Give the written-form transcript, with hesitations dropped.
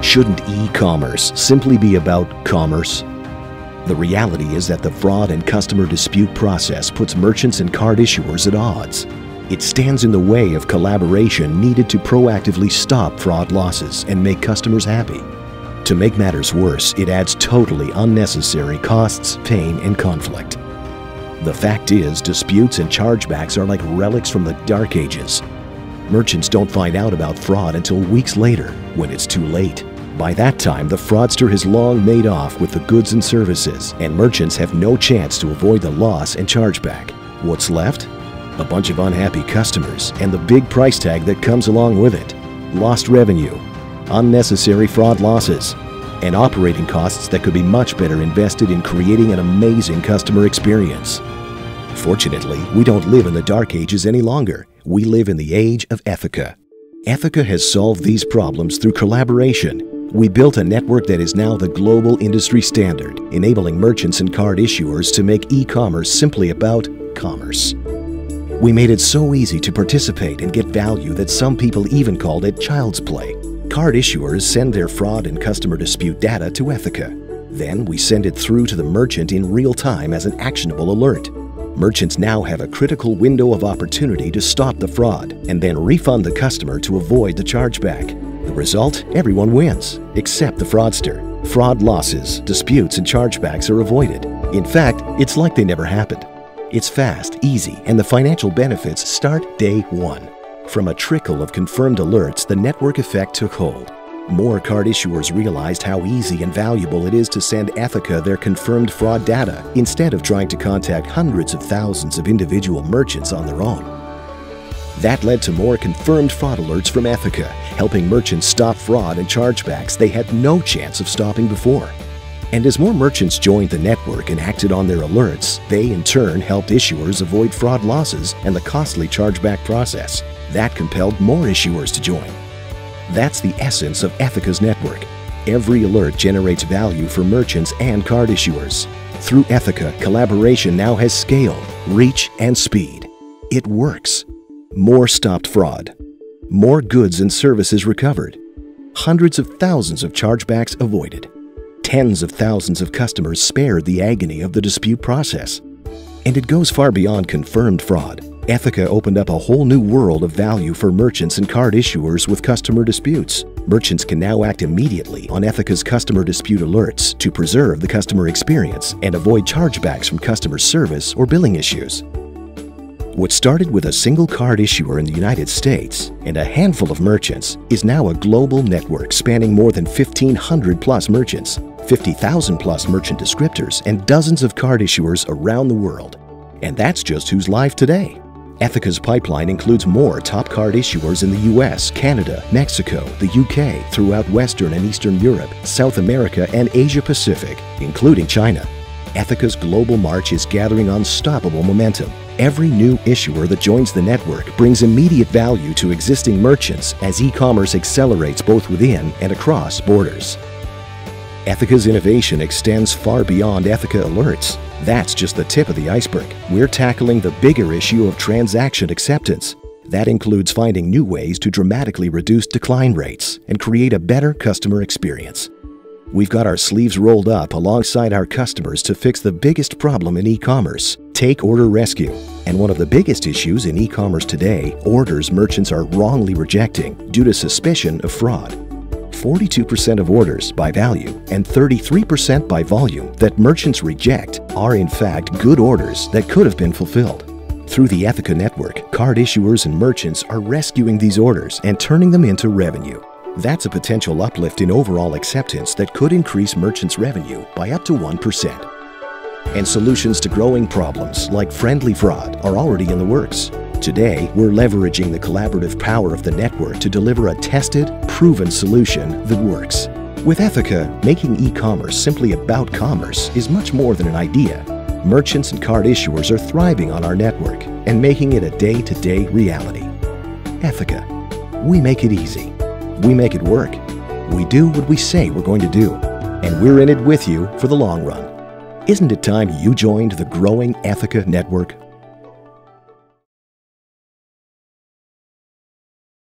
Shouldn't e-commerce simply be about commerce? The reality is that the fraud and customer dispute process puts merchants and card issuers at odds. It stands in the way of collaboration needed to proactively stop fraud losses and make customers happy. To make matters worse, it adds totally unnecessary costs, pain, and conflict. The fact is, disputes and chargebacks are like relics from the dark ages. Merchants don't find out about fraud until weeks later, when it's too late. By that time, the fraudster has long made off with the goods and services, and merchants have no chance to avoid the loss and chargeback. What's left? A bunch of unhappy customers and the big price tag that comes along with it. Lost revenue, unnecessary fraud losses, and operating costs that could be much better invested in creating an amazing customer experience. Fortunately, we don't live in the dark ages any longer. We live in the age of Ethoca. Ethoca has solved these problems through collaboration. We built a network that is now the global industry standard, enabling merchants and card issuers to make e-commerce simply about commerce. We made it so easy to participate and get value that some people even called it child's play. Card issuers send their fraud and customer dispute data to Ethoca. Then we send it through to the merchant in real time as an actionable alert. Merchants now have a critical window of opportunity to stop the fraud and then refund the customer to avoid the chargeback. The result? Everyone wins, except the fraudster. Fraud losses, disputes, and chargebacks are avoided. In fact, it's like they never happened. It's fast, easy, and the financial benefits start day one. From a trickle of confirmed alerts, the network effect took hold. More card issuers realized how easy and valuable it is to send Ethoca their confirmed fraud data instead of trying to contact hundreds of thousands of individual merchants on their own. That led to more confirmed fraud alerts from Ethoca, helping merchants stop fraud and chargebacks they had no chance of stopping before. And as more merchants joined the network and acted on their alerts, they in turn helped issuers avoid fraud losses and the costly chargeback process. That compelled more issuers to join. That's the essence of Ethoca's network. Every alert generates value for merchants and card issuers. Through Ethoca, collaboration now has scale, reach, and speed. It works. More stopped fraud. More goods and services recovered. Hundreds of thousands of chargebacks avoided. Tens of thousands of customers spared the agony of the dispute process. And it goes far beyond confirmed fraud. Ethoca opened up a whole new world of value for merchants and card issuers with customer disputes. Merchants can now act immediately on Ethoca's customer dispute alerts to preserve the customer experience and avoid chargebacks from customer service or billing issues. What started with a single card issuer in the United States and a handful of merchants is now a global network spanning more than 1,500 plus merchants, 50,000 plus merchant descriptors, and dozens of card issuers around the world. And that's just who's live today. Ethoca's pipeline includes more top card issuers in the US, Canada, Mexico, the UK, throughout Western and Eastern Europe, South America, and Asia Pacific, including China. Ethoca's global march is gathering unstoppable momentum. Every new issuer that joins the network brings immediate value to existing merchants as e-commerce accelerates both within and across borders. Ethoca's innovation extends far beyond Ethoca alerts. That's just the tip of the iceberg. We're tackling the bigger issue of transaction acceptance. That includes finding new ways to dramatically reduce decline rates and create a better customer experience. We've got our sleeves rolled up alongside our customers to fix the biggest problem in e-commerce, take order rescue. And one of the biggest issues in e-commerce today, orders merchants are wrongly rejecting due to suspicion of fraud. 42% of orders by value and 33% by volume that merchants reject are in fact good orders that could have been fulfilled. Through the Ethoca network, card issuers and merchants are rescuing these orders and turning them into revenue. That's a potential uplift in overall acceptance that could increase merchants' revenue by up to 1%. And solutions to growing problems like friendly fraud are already in the works. Today, we're leveraging the collaborative power of the network to deliver a tested, proven solution that works. With Ethoca, making e-commerce simply about commerce is much more than an idea. Merchants and card issuers are thriving on our network and making it a day-to-day reality. Ethoca. We make it easy. We make it work. We do what we say we're going to do. And we're in it with you for the long run. Isn't it time you joined the growing Ethoca network?